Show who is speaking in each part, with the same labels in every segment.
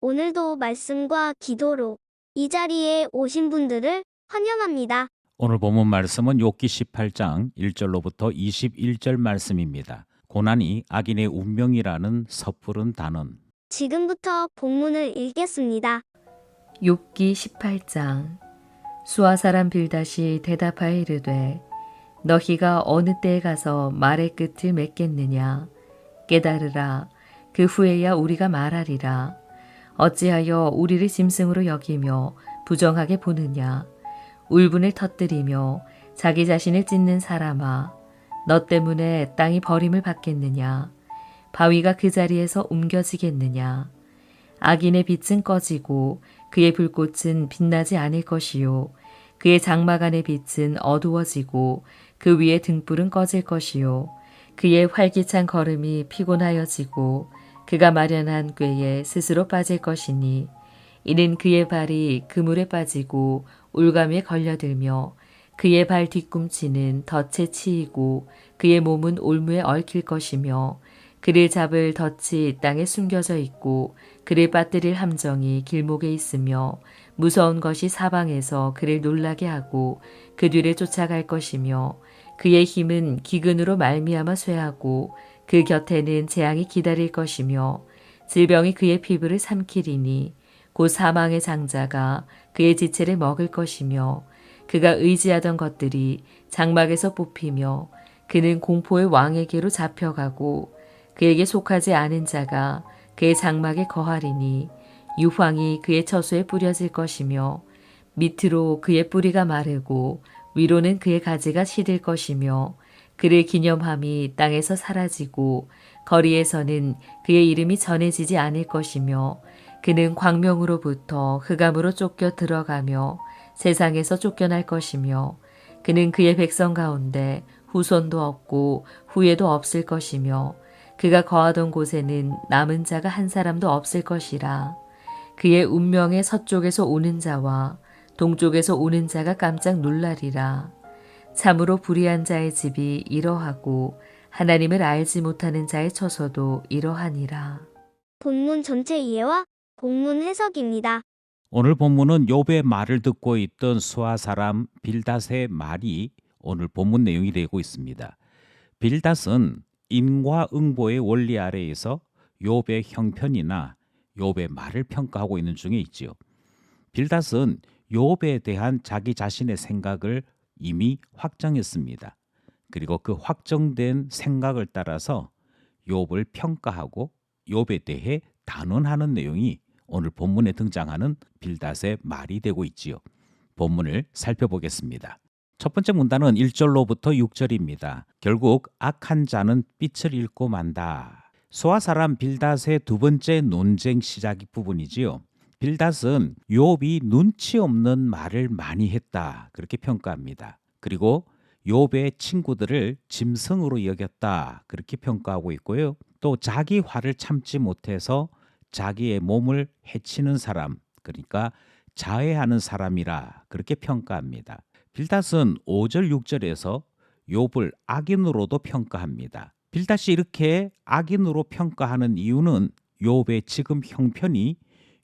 Speaker 1: 오늘도 말씀과 기도로 이 자리에 오신 분들을 환영합니다.
Speaker 2: 오늘 본문 말씀은 욥기 18장 1절로부터 21절 말씀입니다. 고난이 악인의 운명이라는 섣부른 단언.
Speaker 1: 지금부터 본문을 읽겠습니다.
Speaker 3: 욥기 18장. 수아 사람 빌닷이 대답하여 이르되 너희가 어느 때에 가서 말의 끝을 맺겠느냐. 깨달으라. 그 후에야 우리가 말하리라. 어찌하여 우리를 짐승으로 여기며 부정하게 보느냐. 울분을 터뜨리며 자기 자신을 찢는 사람아, 너 때문에 땅이 버림을 받겠느냐. 바위가 그 자리에서 옮겨지겠느냐. 악인의 빛은 꺼지고 그의 불꽃은 빛나지 않을 것이요. 그의 장막 안의 빛은 어두워지고 그 위에 등불은 꺼질 것이요. 그의 활기찬 걸음이 피곤하여지고 그가 마련한 꾀에 스스로 빠질 것이니 이는 그의 발이 그물에 빠지고 올가미에 걸려들며 그의 발 뒤꿈치는 덫에 치이고 그의 몸은 올무에 얽힐 것이며 그를 잡을 덫이 땅에 숨겨져 있고 그를 빠뜨릴 함정이 길목에 있으며 무서운 것이 사방에서 그를 놀라게 하고 그 뒤를 쫓아갈 것이며 그의 힘은 기근으로 말미암아 쇠하고 그 곁에는 재앙이 기다릴 것이며 질병이 그의 피부를 삼키리니 곧 사망의 장자가 그의 지체를 먹을 것이며 그가 의지하던 것들이 장막에서 뽑히며 그는 공포의 왕에게로 잡혀가고 그에게 속하지 않은 자가 그의 장막에 거하리니 유황이 그의 처소에 뿌려질 것이며 밑으로 그의 뿌리가 마르고 위로는 그의 가지가 시들 것이며 그를 기념함이 땅에서 사라지고 거리에서는 그의 이름이 전해지지 않을 것이며 그는 광명으로부터 흑암으로 쫓겨 들어가며 세상에서 쫓겨날 것이며 그는 그의 백성 가운데 후손도 없고 후예도 없을 것이며 그가 거하던 곳에는 남은 자가 한 사람도 없을 것이라. 그의 운명의 서쪽에서 오는 자와 동쪽에서 오는 자가 깜짝 놀라리라. 참으로 불의한 자의 집이 이러하고 하나님을 알지 못하는 자의 처소도 이러하니라.
Speaker 1: 본문 전체 이해와 본문 해석입니다.
Speaker 2: 오늘 본문은 욥의 말을 듣고 있던 수아 사람 빌닷의 말이 오늘 본문 내용이 되고 있습니다. 빌닷은 인과응보의 원리 아래에서 욥의 형편이나 욥의 말을 평가하고 있는 중에 있지요. 빌닷은 욥에 대한 자기 자신의 생각을 이미 확정했습니다. 그리고 그 확정된 생각을 따라서 욥을 평가하고 욥에 대해 단언하는 내용이 오늘 본문에 등장하는 빌닷의 말이 되고 있지요. 본문을 살펴보겠습니다. 첫 번째 문단은 1절로부터 6절입니다. 결국 악한 자는 빛을 잃고 만다. 수아 사람 빌닷의 두 번째 논쟁 시작 부분이지요. 빌닷은 욥이 눈치 없는 말을 많이 했다, 그렇게 평가합니다. 그리고 욥의 친구들을 짐승으로 여겼다, 그렇게 평가하고 있고요. 또 자기 화를 참지 못해서 자기의 몸을 해치는 사람, 그러니까 자해하는 사람이라 그렇게 평가합니다. 빌닷은 5절 6절에서 욥을 악인으로도 평가합니다. 빌닷이 이렇게 악인으로 평가하는 이유는 욥의 지금 형편이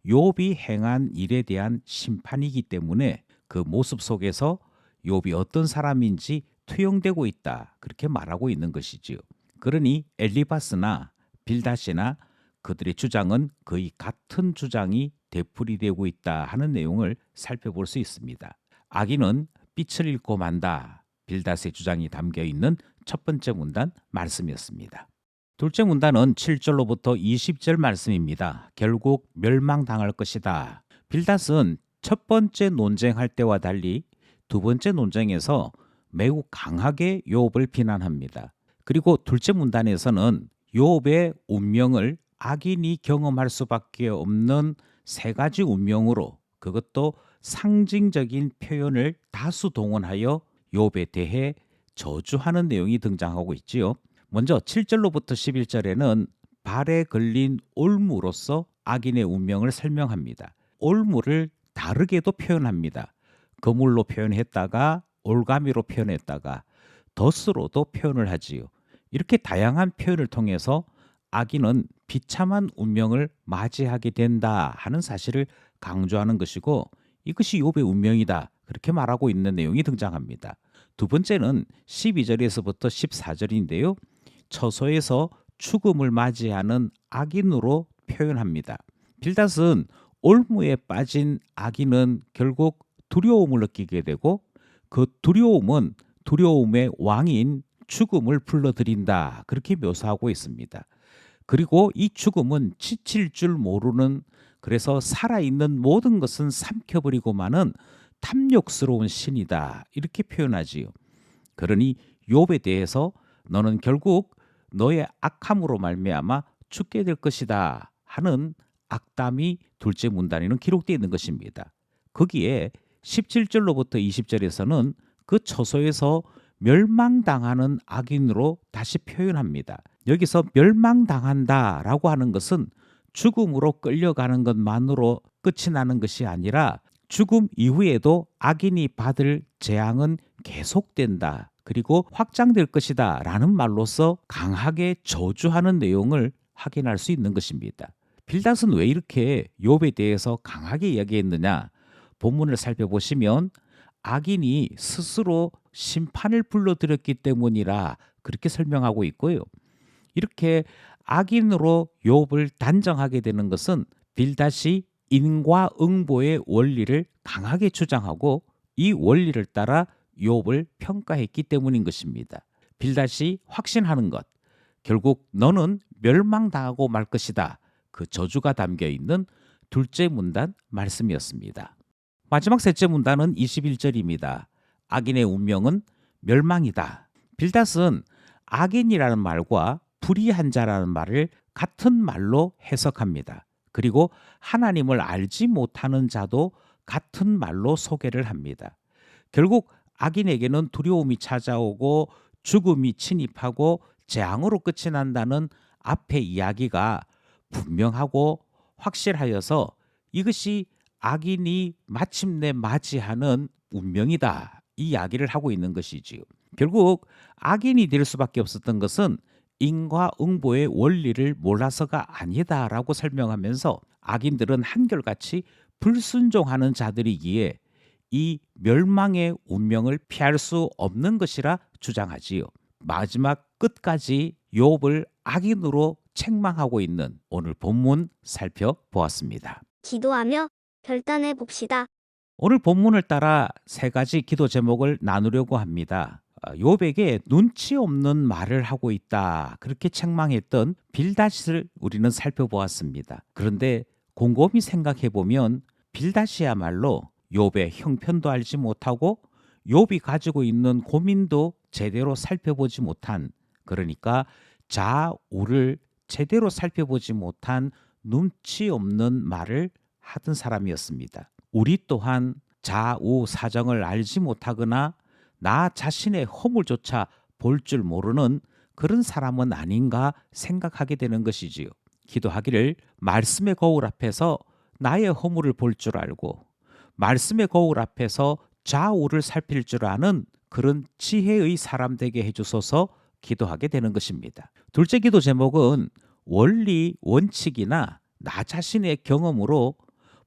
Speaker 2: 욥이 행한 일에 대한 심판이기 때문에 그 모습 속에서 욥이 어떤 사람인지 투영되고 있다, 그렇게 말하고 있는 것이지요. 그러니 엘리바스나 빌닷이나 그들의 주장은 거의 같은 주장이 되풀이되고 있다 하는 내용을 살펴볼 수 있습니다. 악인은 빛을 잃고 만다, 빌닷의 주장이 담겨 있는 첫 번째 문단 말씀이었습니다. 둘째 문단은 7절로부터 20절 말씀입니다. 결국 멸망당할 것이다. 빌닷은 첫 번째 논쟁할 때와 달리 두 번째 논쟁에서 매우 강하게 욥을 비난합니다. 그리고 둘째 문단에서는 욥의 운명을 악인이 경험할 수밖에 없는 세 가지 운명으로, 그것도 상징적인 표현을 다수 동원하여 욥에 대해 저주하는 내용이 등장하고 있지요. 먼저 7절로부터 11절에는 발에 걸린 올무로서 악인의 운명을 설명합니다. 올무를 다르게도 표현합니다. 거물로 표현했다가 올가미로 표현했다가 덫으로도 표현을 하지요. 이렇게 다양한 표현을 통해서 악인은 비참한 운명을 맞이하게 된다 하는 사실을 강조하는 것이고 이것이 욥의 운명이다 그렇게 말하고 있는 내용이 등장합니다. 두 번째는 12절에서부터 14절인데요. 처소에서 죽음을 맞이하는 악인으로 표현합니다. 빌닷은 올무에 빠진 악인은 결국 두려움을 느끼게 되고 그 두려움은 두려움의 왕인 죽음을 불러들인다 그렇게 묘사하고 있습니다. 그리고 이 죽음은 지칠 줄 모르는 그래서 살아있는 모든 것은 삼켜버리고 마는 탐욕스러운 신이다 이렇게 표현하지요. 그러니 욥에 대해서 너는 결국 너의 악함으로 말미암아 죽게 될 것이다 하는 악담이 둘째 문단에는 기록되어 있는 것입니다. 거기에 17절로부터 20절에서는 그 처소에서 멸망당하는 악인으로 다시 표현합니다. 여기서 멸망당한다라고 하는 것은 죽음으로 끌려가는 것만으로 끝이 나는 것이 아니라 죽음 이후에도 악인이 받을 재앙은 계속된다. 그리고 확장될 것이다 라는 말로서 강하게 저주하는 내용을 확인할 수 있는 것입니다. 빌닷은 왜 이렇게 욥에 대해서 강하게 이야기했느냐? 본문을 살펴보시면 악인이 스스로 심판을 불러들였기 때문이라 그렇게 설명하고 있고요. 이렇게 악인으로 욥을 단정하게 되는 것은 빌닷이 인과응보의 원리를 강하게 주장하고 이 원리를 따라 욥을 평가했기 때문인 것입니다. 빌닷이 확신하는 것, 결국 너는 멸망당하고 말 것이다. 그 저주가 담겨 있는 둘째 문단 말씀이었습니다. 마지막 셋째 문단은 21절입니다. 악인의 운명은 멸망이다. 빌닷은 악인이라는 말과 불의한 자라는 말을 같은 말로 해석합니다. 그리고 하나님을 알지 못하는 자도 같은 말로 소개를 합니다. 결국 악인에게는 두려움이 찾아오고 죽음이 침입하고 재앙으로 끝이 난다는 앞의 이야기가 분명하고 확실하여서 이것이 악인이 마침내 맞이하는 운명이다. 이 이야기를 하고 있는 것이지요. 결국 악인이 될 수밖에 없었던 것은 인과응보의 원리를 몰라서가 아니다라고 설명하면서 악인들은 한결같이 불순종하는 자들이기에 이 멸망의 운명을 피할 수 없는 것이라 주장하지요. 마지막 끝까지 욥을 악인으로 책망하고 있는 오늘 본문 살펴보았습니다.
Speaker 1: 기도하며 결단해 봅시다.
Speaker 2: 오늘 본문을 따라 세 가지 기도 제목을 나누려고 합니다. 욥에게 눈치 없는 말을 하고 있다. 그렇게 책망했던 빌닷을 우리는 살펴보았습니다. 그런데 곰곰이 생각해 보면 빌닷이야말로 욥의 형편도 알지 못하고 욥이 가지고 있는 고민도 제대로 살펴보지 못한, 그러니까 좌우를 제대로 살펴보지 못한 눈치 없는 말을 하던 사람이었습니다. 우리 또한 좌우 사정을 알지 못하거나 나 자신의 허물조차 볼 줄 모르는 그런 사람은 아닌가 생각하게 되는 것이지요. 기도하기를 말씀의 거울 앞에서 나의 허물을 볼 줄 알고 말씀의 거울 앞에서 좌우를 살필 줄 아는 그런 지혜의 사람 되게 해주소서 기도하게 되는 것입니다. 둘째 기도 제목은 원리, 원칙이나 나 자신의 경험으로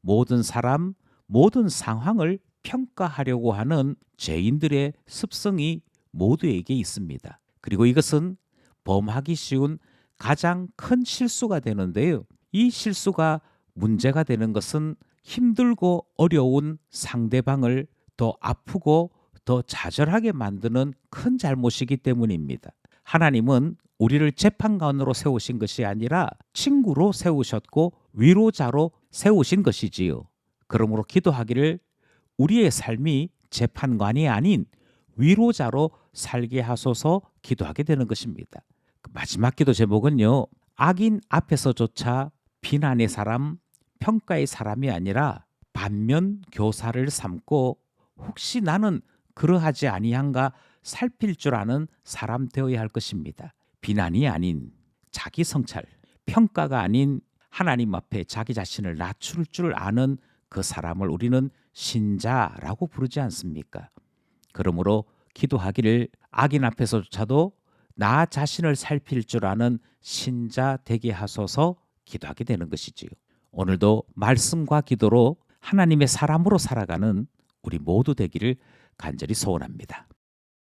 Speaker 2: 모든 사람, 모든 상황을 평가하려고 하는 죄인들의 습성이 모두에게 있습니다. 그리고 이것은 범하기 쉬운 가장 큰 실수가 되는데요. 이 실수가 문제가 되는 것은 힘들고 어려운 상대방을 더 아프고 더 좌절하게 만드는 큰 잘못이기 때문입니다. 하나님은 우리를 재판관으로 세우신 것이 아니라 친구로 세우셨고 위로자로 세우신 것이지요. 그러므로 기도하기를 우리의 삶이 재판관이 아닌 위로자로 살게 하소서 기도하게 되는 것입니다. 마지막 기도 제목은요. 악인 앞에서조차 비난의 사람, 평가의 사람이 아니라 반면 교사를 삼고 혹시 나는 그러하지 아니한가 살필 줄 아는 사람 되어야 할 것입니다. 비난이 아닌 자기 성찰, 평가가 아닌 하나님 앞에 자기 자신을 낮출 줄 아는 그 사람을 우리는 신자라고 부르지 않습니까? 그러므로 기도하기를 악인 앞에서조차도 나 자신을 살필 줄 아는 신자 되게 하소서 기도하게 되는 것이지요. 오늘도 말씀과 기도로 하나님의 사람으로 살아가는 우리 모두 되기를 간절히 소원합니다.